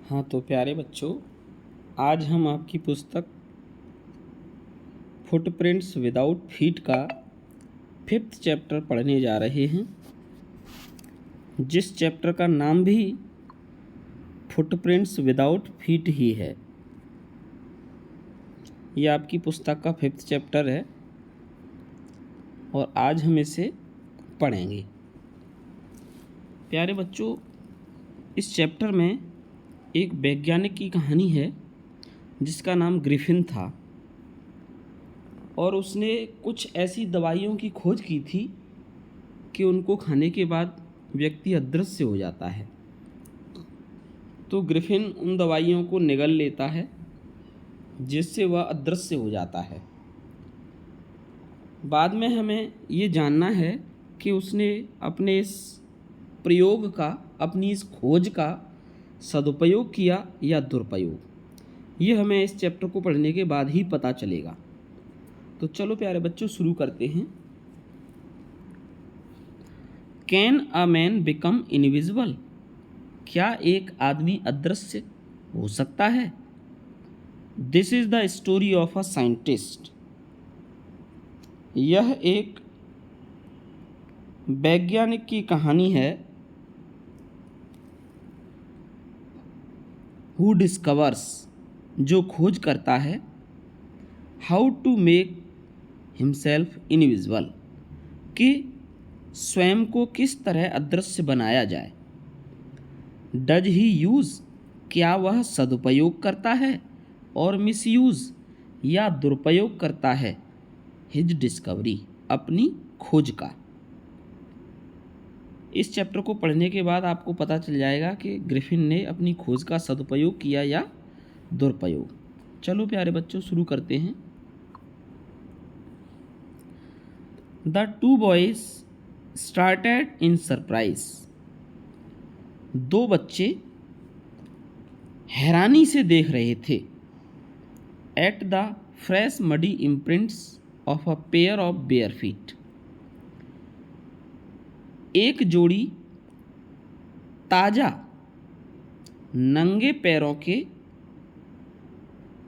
हाँ तो प्यारे बच्चों, आज हम आपकी पुस्तक फुटप्रिंट्स विदाउट फीट का 5th चैप्टर पढ़ने जा रहे हैं, जिस चैप्टर का नाम भी फुटप्रिंट्स विदाउट फीट ही है। ये आपकी पुस्तक का 5th चैप्टर है और आज हम इसे पढ़ेंगे। प्यारे बच्चों, इस चैप्टर में एक वैज्ञानिक की कहानी है जिसका नाम ग्रिफिन था और उसने कुछ ऐसी दवाइयों की खोज की थी कि उनको खाने के बाद व्यक्ति अदृश्य हो जाता है। तो ग्रिफिन उन दवाइयों को निगल लेता है जिससे वह अदृश्य हो जाता है। बाद में हमें ये जानना है कि उसने अपने इस प्रयोग का, अपनी इस खोज का सदुपयोग किया या दुरुपयोग, ये हमें इस चैप्टर को पढ़ने के बाद ही पता चलेगा। तो चलो प्यारे बच्चों, शुरू करते हैं। Can a man become invisible? क्या एक आदमी अदृश्य हो सकता है? This is the story of a scientist. यह एक वैज्ञानिक की कहानी है हु डिस्कवर्स, जो खोज करता है, how to make himself invisible, कि स्वयं को किस तरह अदृश्य बनाया जाए। डज ही यूज़, क्या वह सदुपयोग करता है, और मिसयूज़ या दुरुपयोग करता है हिज डिस्कवरी, अपनी खोज का। इस चैप्टर को पढ़ने के बाद आपको पता चल जाएगा कि ग्रिफिन ने अपनी खोज का सदुपयोग किया या दुरुपयोग। चलो प्यारे बच्चों, शुरू करते हैं। The two boys started in surprise. दो बच्चे हैरानी से देख रहे थे। At the fresh muddy imprints of a pair of bare feet. एक जोड़ी ताज़ा नंगे पैरों के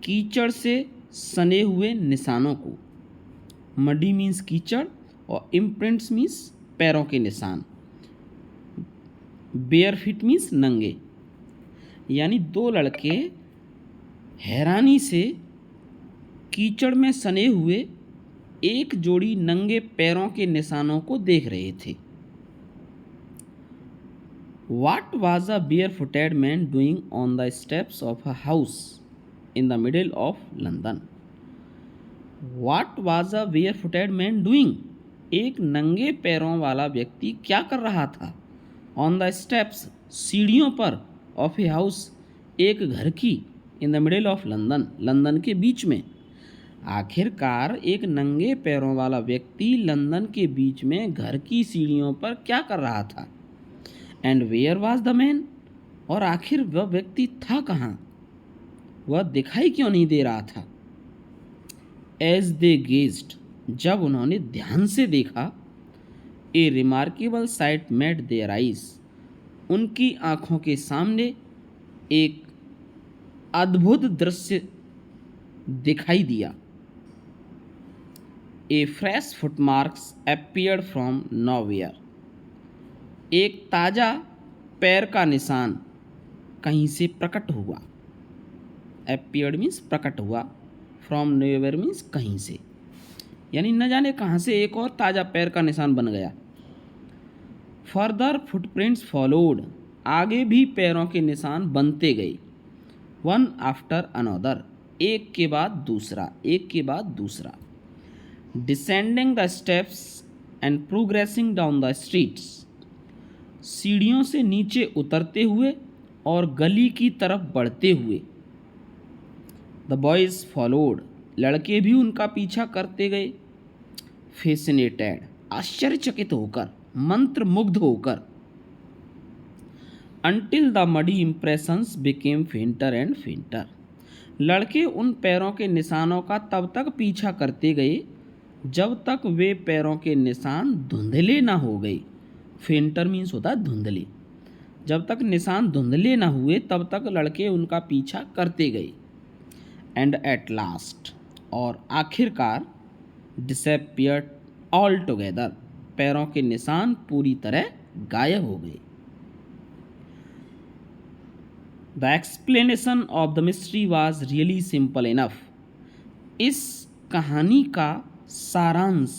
कीचड़ से सने हुए निशानों को, मडी मीन्स कीचड़ और इम्प्रिंट्स मीन्स पैरों के निशान, बेयर फीट मीन्स नंगे, यानी दो लड़के हैरानी से कीचड़ में सने हुए एक जोड़ी नंगे पैरों के निशानों को देख रहे थे। What was a barefooted man doing on the steps of a house in the middle of London? What was a barefooted man doing? एक नंगे पैरों वाला व्यक्ति क्या कर रहा था? On the steps, सीढ़ियों पर, of a house, एक घर की, in the middle of London, London के बीच में। आखिरकार एक नंगे पैरों वाला व्यक्ति लंदन के बीच में घर की सीढ़ियों पर क्या कर रहा था? And where was the man, और आखिर वह व्यक्ति था कहाँ? वह दिखाई क्यों नहीं दे रहा था? एज दे गेज्ड, जब उन्होंने ध्यान से देखा, a remarkable sight met their eyes, उनकी आँखों के सामने एक अद्भुत दृश्य दिखाई दिया। A fresh footmarks appeared from nowhere, एक ताज़ा पैर का निशान कहीं से प्रकट हुआ। अपीयर्ड मीन्स प्रकट हुआ, फ्रॉम नोवेयर मीन्स कहीं से, यानी न जाने कहाँ से एक और ताज़ा पैर का निशान बन गया। फर्दर फुटप्रिंट्स फॉलोड, आगे भी पैरों के निशान बनते गए। वन आफ्टर अनदर, एक के बाद दूसरा, एक के बाद दूसरा। Descending the steps and progressing down the streets, सीढ़ियों से नीचे उतरते हुए और गली की तरफ बढ़ते हुए। द बॉयज फॉलोड, लड़के भी उनका पीछा करते गए। फैसिनेटेड, आश्चर्यचकित होकर, मंत्रमुग्ध होकर। Until the muddy impressions became फेंटर and फेंटर, लड़के उन पैरों के निशानों का तब तक पीछा करते गए जब तक वे पैरों के निशान धुंधले ना हो गए। फेंटर मीन्स होता है धुंधले। जब तक निशान धुंधले न हुए तब तक लड़के उनका पीछा करते गए। एंड एट लास्ट, और आखिरकार, डिसअपियर्ड ऑल टुगेदर, पैरों के निशान पूरी तरह गायब हो गए। The explanation of the mystery was really simple enough. इस कहानी का सारांश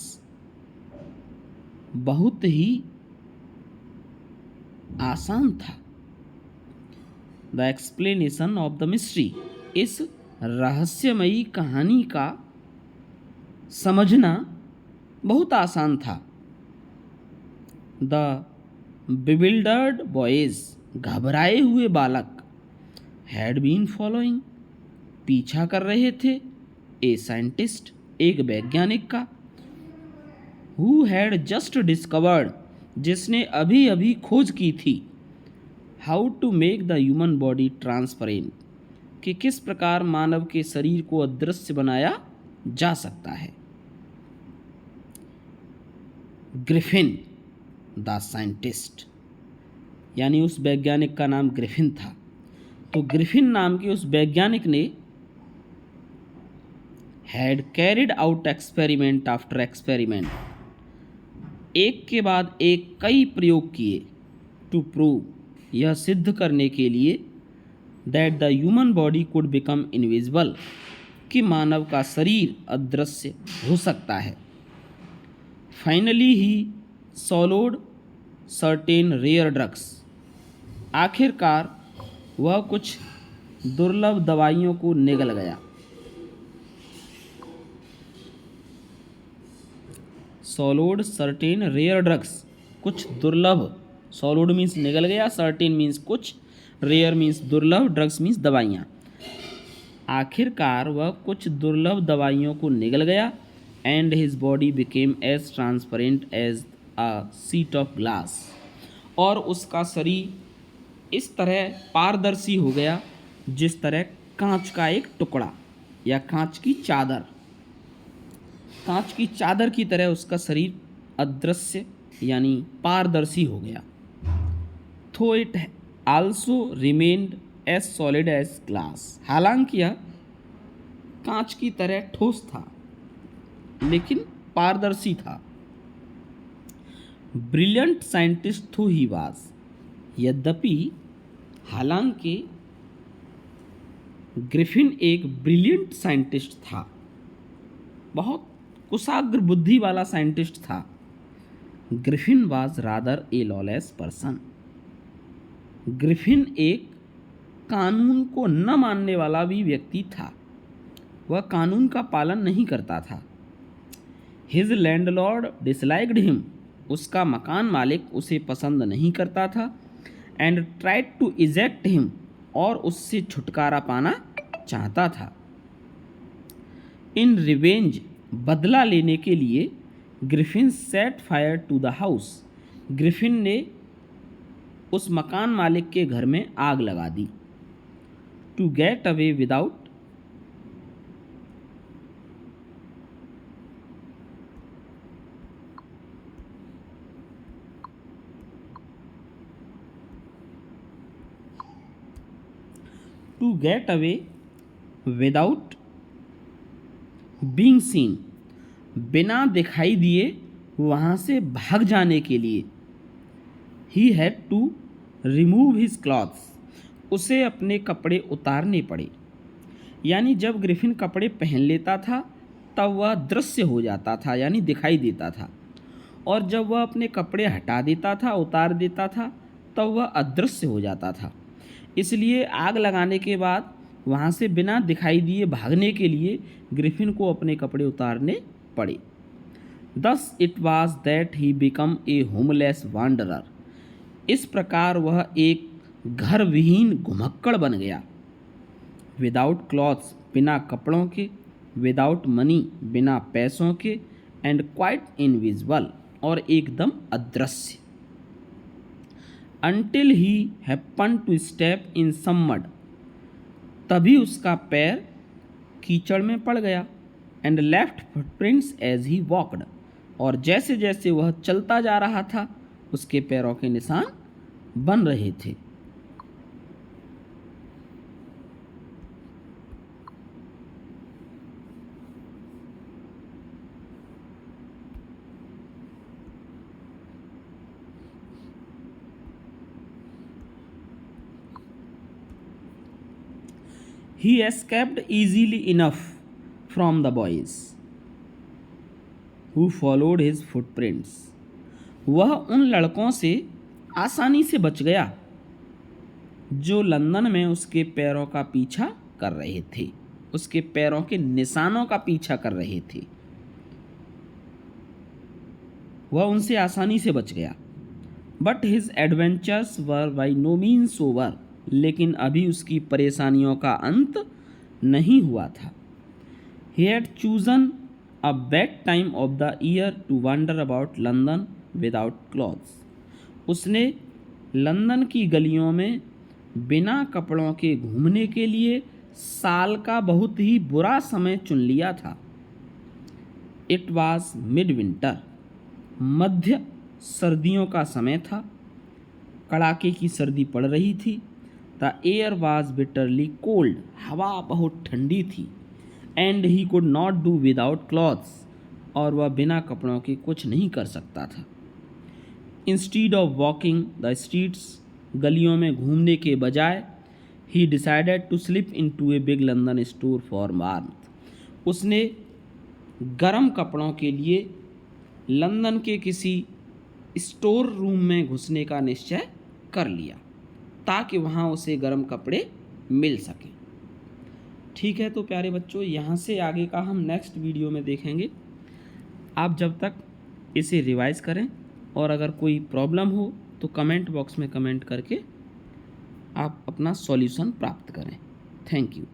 बहुत ही आसान था। The explanation of the mystery, इस रहस्यमयी कहानी का समझना बहुत आसान था। द बिविल्डर्ड बॉयज, घबराए हुए बालक, हैड बीन फॉलोइंग, पीछा कर रहे थे, ए साइंटिस्ट, एक वैज्ञानिक का, हु हैड जस्ट डिस्कवर्ड, जिसने अभी अभी खोज की थी, how to make the human body transparent, कि किस प्रकार मानव के शरीर को अदृश्य बनाया जा सकता है। ग्रिफिन द साइंटिस्ट, यानी उस वैज्ञानिक का नाम ग्रिफिन था। तो ग्रिफिन नाम के उस वैज्ञानिक ने had carried out experiment after experiment, एक के बाद एक कई प्रयोग किए, टू प्रूव, यह सिद्ध करने के लिए, that the human body could become invisible, कि मानव का शरीर अदृश्य हो सकता है। Finally he swallowed certain rare drugs, आखिरकार वह कुछ दुर्लभ दवाइयों को निगल गया। सॉलोड सर्टेन रेयर ड्रग्स, कुछ दुर्लभ, सॉलोड मीन्स निगल गया, सर्टेन मीन्स कुछ, रेयर मीन्स दुर्लभ, ड्रग्स मीन्स दवाइयाँ। आखिरकार वह कुछ दुर्लभ दवाइयों को निगल गया। And his body became as transparent as a sheet of glass, और उसका शरीर इस तरह पारदर्शी हो गया जिस तरह कांच का एक टुकड़ा या कांच की चादर, कांच की चादर की तरह उसका शरीर अदृश्य यानी पारदर्शी हो गया। Though it also remained as solid as glass, हालांकि यह कांच की तरह ठोस था लेकिन पारदर्शी था। ब्रिलियंट साइंटिस्ट थो ही वाज, यद्यपि हालांकि ग्रिफिन एक ब्रिलियंट साइंटिस्ट था, बहुत कुशाग्र बुद्धि वाला साइंटिस्ट था। Griffin was rather A lawless person, Griffin एक कानून को न मानने वाला भी व्यक्ति था, वह कानून का पालन नहीं करता था। हिज लैंडलॉर्ड डिसलाइक्ड हिम, उसका मकान मालिक उसे पसंद नहीं करता था। And tried to eject him, और उससे छुटकारा पाना चाहता था। इन रिवेंज, बदला लेने के लिए, Griffin set fire to the house, Griffin ने उस मकान मालिक के घर में आग लगा दी। To get away without, to get away without being seen, बिना दिखाई दिए वहाँ से भाग जाने के लिए। He had to remove his clothes, उसे अपने कपड़े उतारने पड़े। यानी जब ग्रिफिन कपड़े पहन लेता था तब वह दृश्य हो जाता था यानी दिखाई देता था, और जब वह अपने कपड़े हटा देता था, उतार देता था, तब वह अदृश्य हो जाता था। इसलिए आग लगाने के बाद वहाँ से बिना दिखाई दिए भागने के लिए ग्रिफिन को अपने कपड़े उतारने पड़े। Thus it was that he become a homeless wanderer, इस प्रकार वह एक घर विहीन घुमक्कड़ बन गया। विदाउट क्लॉथ्स, बिना कपड़ों के, विदाउट मनी, बिना पैसों के, एंड क्वाइट इनविजिबल, और एकदम अदृश्य। Until he happen to step in some mud, तभी उसका पैर कीचड़ में पड़ गया। And left footprints as he walked, और जैसे जैसे वह चलता जा रहा था उसके पैरों के निशान बन रहे थे। He escaped easily enough from the boys who followed his footprints. वह उन लड़कों से आसानी से बच गया जो लंदन में उसके पैरों का पीछा कर रहे थे, उसके पैरों के निशानों का पीछा कर रहे थे। वह उनसे आसानी से बच गया। But his adventures were by no means over, लेकिन अभी उसकी परेशानियों का अंत नहीं हुआ था। He had chosen a bad time of the year to wander about London without clothes. उसने लंदन की गलियों में बिना कपड़ों के घूमने के लिए साल का बहुत ही बुरा समय चुन लिया था। इट वॉज मिड विंटर, मध्य सर्दियों का समय था। कड़ाके की सर्दी पड़ रही थी। The air was bitterly cold, हवा बहुत ठंडी थी। And he could not do without clothes, और वह बिना कपड़ों के कुछ नहीं कर सकता था। Instead of walking the streets, गलियों में घूमने के बजाय, he decided to slip into a big London store for warmth. उसने गर्म कपड़ों के लिए लंदन के किसी स्टोर रूम में घुसने का निश्चय कर लिया ताकि वहाँ उसे गर्म कपड़े मिल सकें। ठीक है, तो प्यारे बच्चों, यहाँ से आगे का हम नेक्स्ट वीडियो में देखेंगे। आप जब तक इसे रिवाइज करें, और अगर कोई प्रॉब्लम हो तो कमेंट बॉक्स में कमेंट करके आप अपना सॉल्यूशन प्राप्त करें। Thank you.